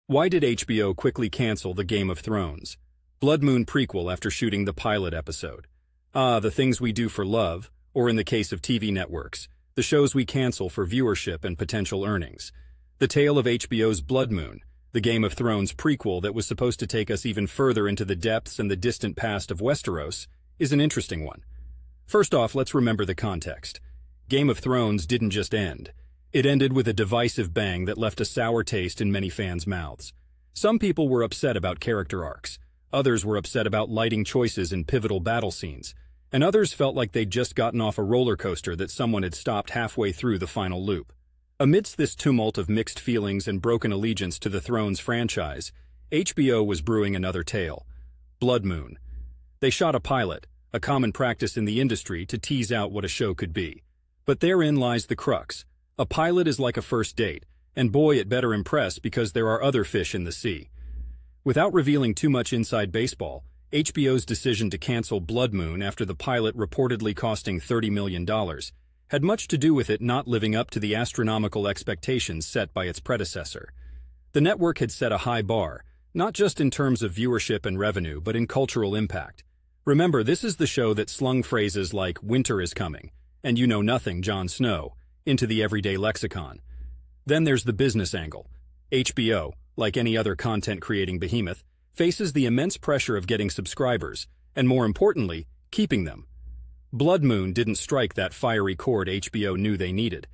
Why did HBO quickly cancel the Game of Thrones? Bloodmoon prequel after shooting the pilot episode. The things we do for love, or in the case of TV networks, the shows we cancel for viewership and potential earnings. The tale of HBO's Bloodmoon, the Game of Thrones prequel that was supposed to take us even further into the depths and the distant past of Westeros, is an interesting one. First off, let's remember the context. Game of Thrones didn't just end. It ended with a divisive bang that left a sour taste in many fans' mouths. Some people were upset about character arcs, others were upset about lighting choices in pivotal battle scenes, and others felt like they'd just gotten off a roller coaster that someone had stopped halfway through the final loop. Amidst this tumult of mixed feelings and broken allegiance to the Thrones franchise, HBO was brewing another tale, Bloodmoon. They shot a pilot, a common practice in the industry to tease out what a show could be. But therein lies the crux. A pilot is like a first date, and boy, it better impress because there are other fish in the sea. Without revealing too much inside baseball, HBO's decision to cancel Bloodmoon after the pilot reportedly costing $30 million had much to do with it not living up to the astronomical expectations set by its predecessor. The network had set a high bar, not just in terms of viewership and revenue, but in cultural impact. Remember, this is the show that slung phrases like "winter is coming" and "you know nothing, Jon Snow" into the everyday lexicon. Then there's the business angle. HBO, like any other content-creating behemoth, faces the immense pressure of getting subscribers, and more importantly, keeping them. Bloodmoon didn't strike that fiery chord HBO knew they needed.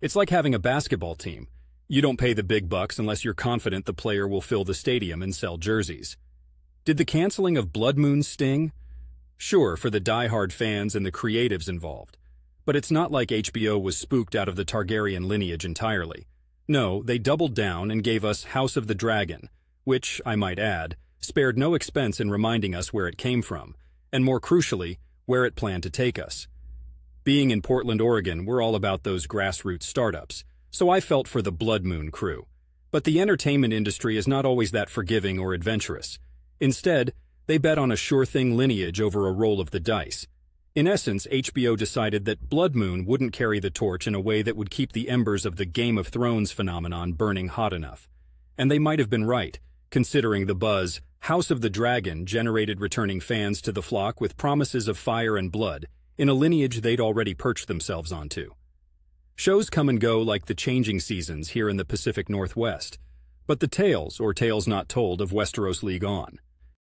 It's like having a basketball team. You don't pay the big bucks unless you're confident the player will fill the stadium and sell jerseys. Did the canceling of Bloodmoon sting? Sure, for the die-hard fans and the creatives involved. But it's not like HBO was spooked out of the Targaryen lineage entirely. No, they doubled down and gave us House of the Dragon, which, I might add, spared no expense in reminding us where it came from, and more crucially, where it planned to take us. Being in Portland, Oregon, we're all about those grassroots startups, so I felt for the Bloodmoon crew. But the entertainment industry is not always that forgiving or adventurous. Instead, they bet on a sure-thing lineage over a roll of the dice. In essence, HBO decided that Bloodmoon wouldn't carry the torch in a way that would keep the embers of the Game of Thrones phenomenon burning hot enough. And they might have been right, considering the buzz House of the Dragon generated returning fans to the flock with promises of fire and blood in a lineage they'd already perched themselves onto. Shows come and go like the changing seasons here in the Pacific Northwest, but the tales, or tales not told, of Westeros league on.